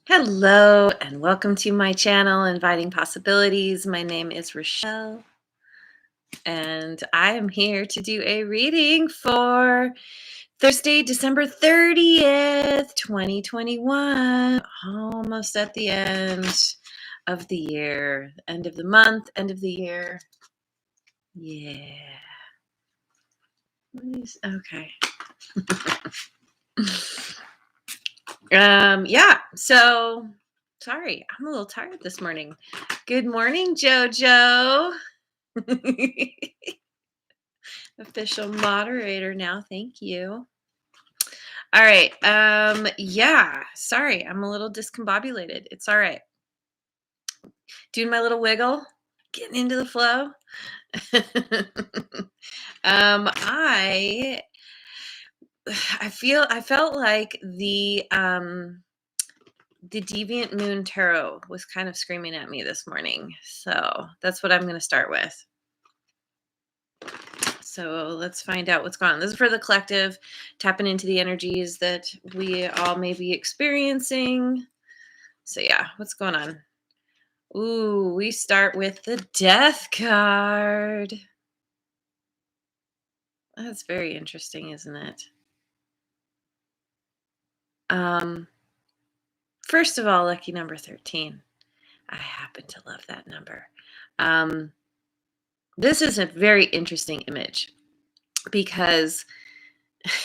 Hello and welcome to my channel, Inviting Possibilities. My name is Rochelle, and I am here to do a reading for Thursday, December 30th, 2021. Almost at the end of the year, end of the month, end of the year. Yeah. Okay. Yeah, so sorry, I'm a little tired this morning. Good morning, Jojo. Official moderator now. Thank you. All right. Yeah, sorry, I'm a little discombobulated. It's all right. Doing my little wiggle, getting into the flow. I I felt like the Deviant Moon Tarot was kind of screaming at me this morning. So that's what I'm going to start with. So let's find out what's going on. This is for the collective, tapping into the energies that we all may be experiencing. So yeah, what's going on? Ooh, we start with the Death card. That's very interesting, isn't it? First of all, lucky number 13. I happen to love that number. This is a very interesting image because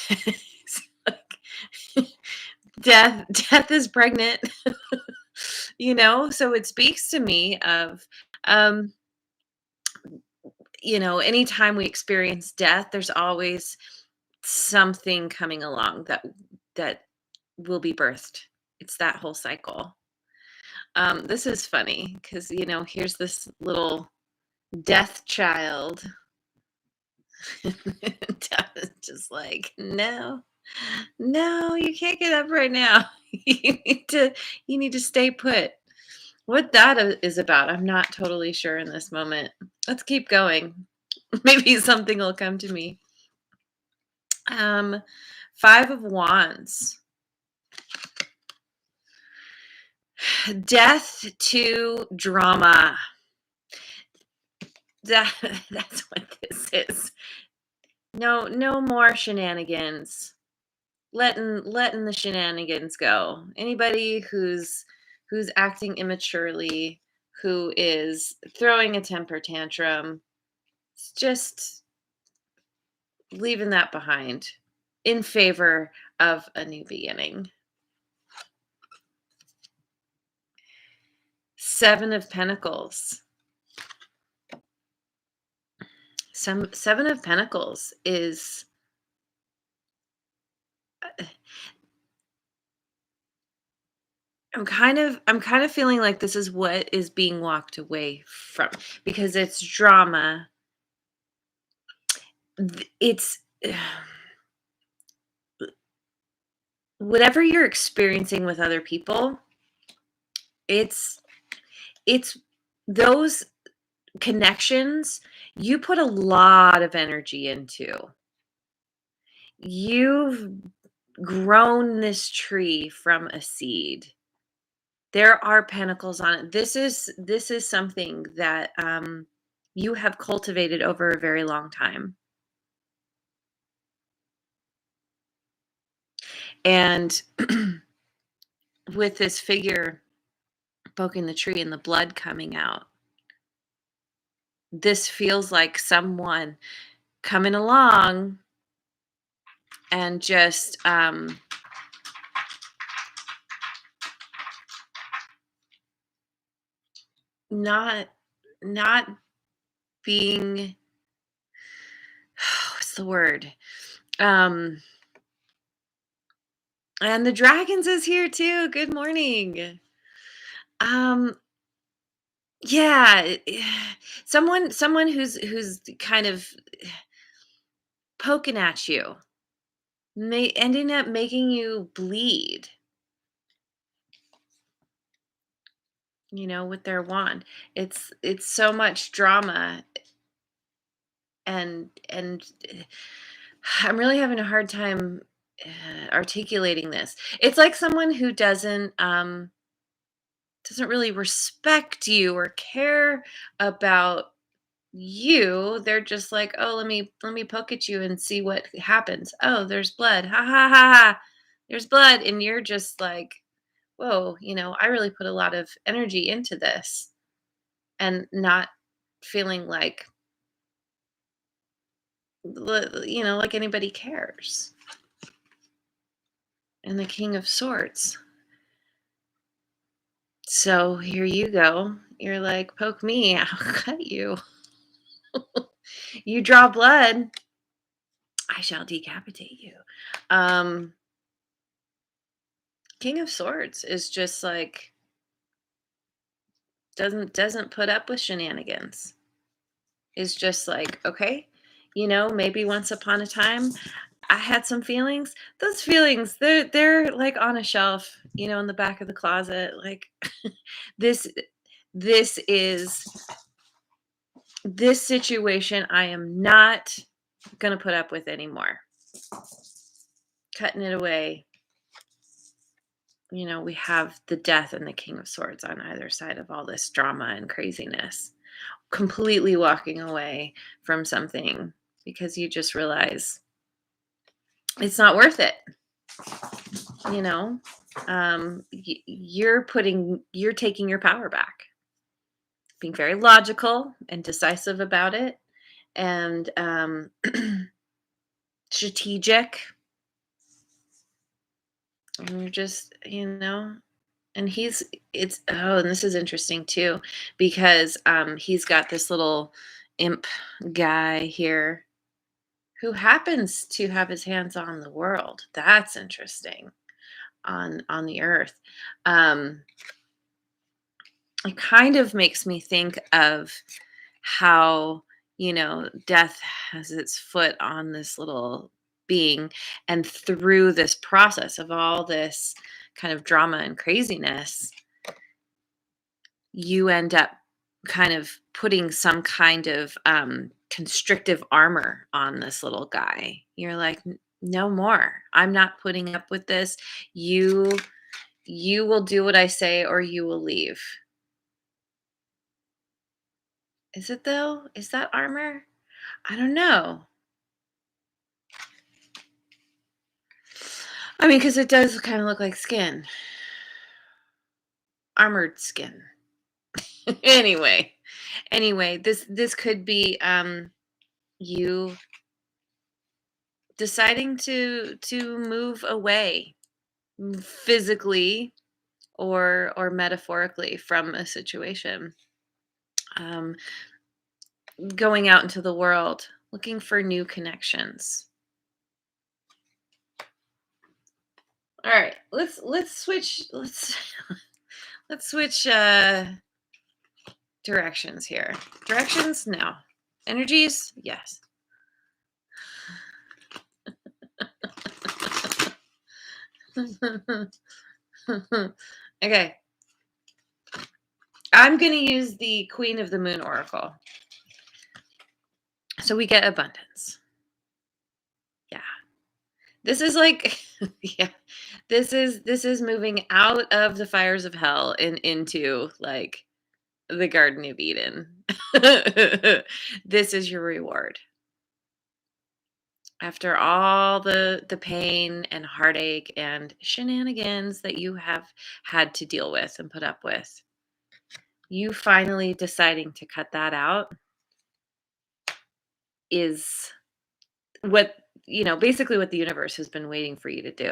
it's like death is pregnant. So it speaks to me of anytime we experience death, there's always something coming along that will be birthed. It's that whole cycle. This is funny because here's this little death child. Death is just like, no, you can't get up right now. You need to stay put. What that is about, I'm not totally sure in this moment. Let's keep going. Maybe something will come to me. 5 of Wands. Death to drama. That's what this is. No more shenanigans. Letting the shenanigans go. Anybody who's acting immaturely, who is throwing a temper tantrum, it's just leaving that behind in favor of a new beginning. 7 of Pentacles. Seven of Pentacles is I'm kind of feeling like this is what is being walked away from because it's drama. It's whatever you're experiencing with other people, it's those connections you put a lot of energy into. You've grown this tree from a seed. There are pentacles on it. This is something that you have cultivated over a very long time. And with this figure poking the tree and the blood coming out, this feels like someone coming along and just not being what's the word? And the dragons is here too. Good morning. Yeah, someone who's kind of poking at you, ending up making you bleed, with their wand. It's so much drama, and I'm really having a hard time articulating this. It's like someone who doesn't doesn't really respect you or care about you. They're just like, oh, let me poke at you and see what happens. Oh, there's blood. Ha ha ha ha. There's blood. And you're just like, whoa, I really put a lot of energy into this, and not feeling like like anybody cares. And the King of Swords. So here you go. You're like, poke me, I'll cut you. You draw blood, I shall decapitate you. Um, King of Swords is just like, doesn't put up with shenanigans. Is just like, okay, maybe once upon a time I had some feelings. Those feelings, they're like on a shelf, in the back of the closet. Like this this is this situation I am not gonna put up with anymore. Cutting it away. We have the Death and the King of Swords on either side of all this drama and craziness. Completely walking away from something because you just realize it's not worth it. you know you're taking your power back, being very logical and decisive about it, and strategic. And you're just, and and this is interesting too, because he's got this little imp guy here who happens to have his hands on the world. That's interesting. On the earth. um it kind of makes me think of how, death has its foot on this little being, and through this process of all this kind of drama and craziness, you end up kind of putting some kind of constrictive armor on this little guy. You're like, No more. I'm not putting up with this. You will do what I say, or you will leave." Is it though? Is that armor? I don't know. I mean, because it does kind of look like skin, armored skin. anyway, this could be you deciding to move away, physically or metaphorically, from a situation. Um, Going out into the world, looking for new connections. All right, let's switch. Let's switch directions here. Directions, no. Energies, yes. Okay. I'm going to use the Queen of the Moon Oracle. So we get abundance. Yeah. This is like yeah. This is moving out of the fires of hell and into like the Garden of Eden. This is your reward. After all the pain and heartache and shenanigans that you have had to deal with and put up with, you finally deciding to cut that out is what, basically what the universe has been waiting for you to do.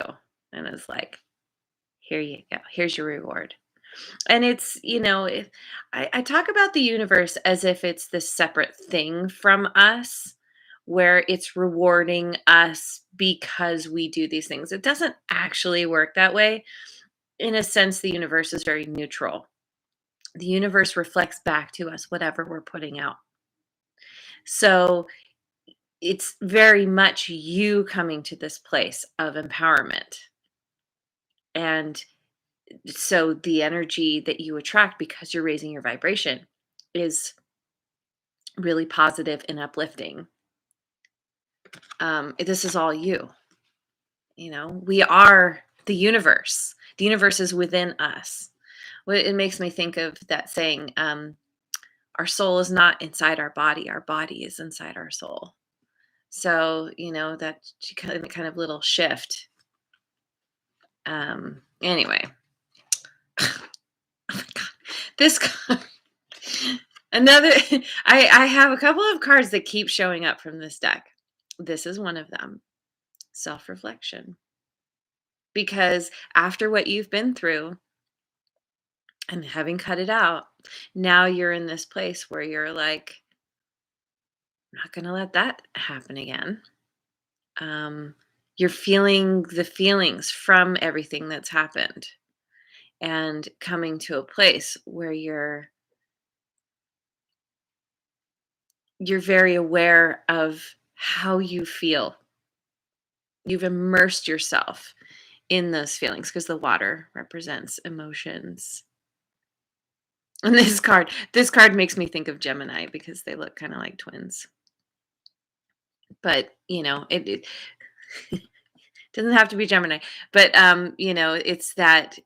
And it's like, here you go. Here's your reward. And it's, I talk about the universe as if it's this separate thing from us, where it's rewarding us because we do these things. It doesn't actually work that way. In a sense, the universe is very neutral. The universe reflects back to us whatever we're putting out. So it's very much you coming to this place of empowerment. And so the energy that you attract, because you're raising your vibration, is really positive and uplifting. This is all you. We are the universe. The universe is within us. Well, it makes me think of that saying, our soul is not inside our body is inside our soul. So, that kind of little shift. Anyway, oh my God, this another, I have a couple of cards that keep showing up from this deck. This is one of them, self-reflection. Because after what you've been through and having cut it out, now you're in this place where you're like, I'm not going to let that happen again. Um, you're feeling the feelings from everything that's happened and coming to a place where you're very aware of how you feel. You've immersed yourself in those feelings because the water represents emotions. And this card makes me think of Gemini because they look kind of like twins. But, it doesn't have to be Gemini. But, it's that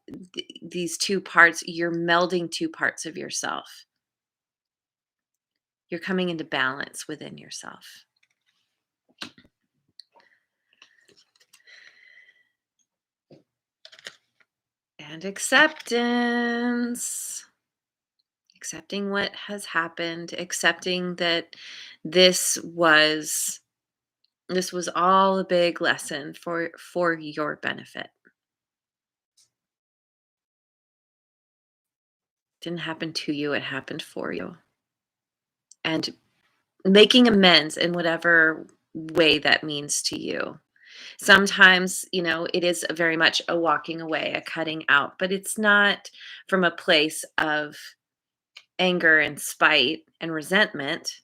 these two parts, you're melding two parts of yourself. You're coming into balance within yourself. And acceptance. Accepting what has happened, accepting that this was all a big lesson for your benefit. Didn't happen to you, it happened for you. And making amends in whatever way that means to you. Sometimes, it is very much a walking away, a cutting out, but it's not from a place of anger and spite and resentment.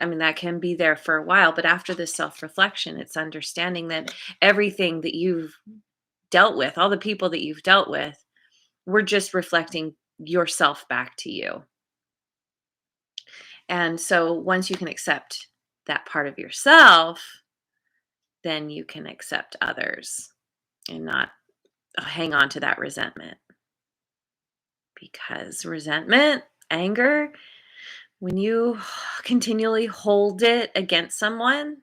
I mean, that can be there for a while, but after this self-reflection, it's understanding that everything that you've dealt with, all the people that you've dealt with, were just reflecting yourself back to you. And so once you can accept that part of yourself, then you can accept others and not hang on to that resentment. Because resentment, anger, when you continually hold it against someone,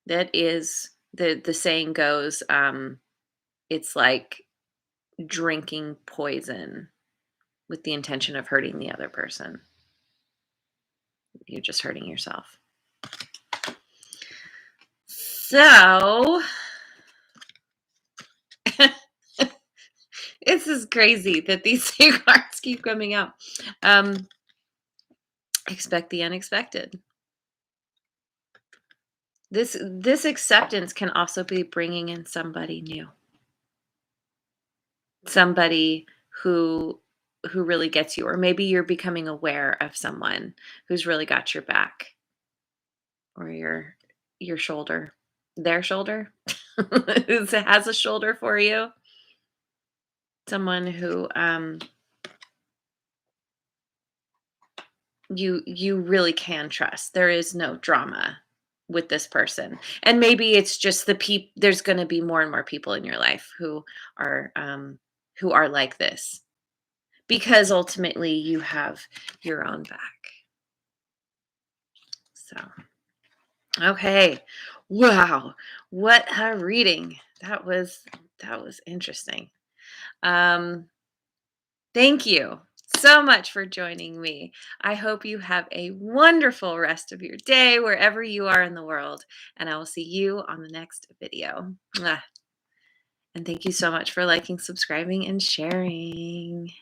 that is the saying goes, it's like drinking poison with the intention of hurting the other person. You're just hurting yourself. So this is crazy that these two cards keep coming out. Expect the unexpected. This acceptance can also be bringing in somebody new. Somebody who really gets you, or maybe you're becoming aware of someone who's really got your back or your shoulder, their shoulder, who has a shoulder for you. Someone who you really can trust. There is no drama with this person. And maybe it's just there's going to be more and more people in your life who are like this, because ultimately you have your own back. So, okay. Wow. What a reading. That was interesting. Thank you so much for joining me. I hope you have a wonderful rest of your day wherever you are in the world, and I will see you on the next video. Mwah. And thank you so much for liking, subscribing, and sharing.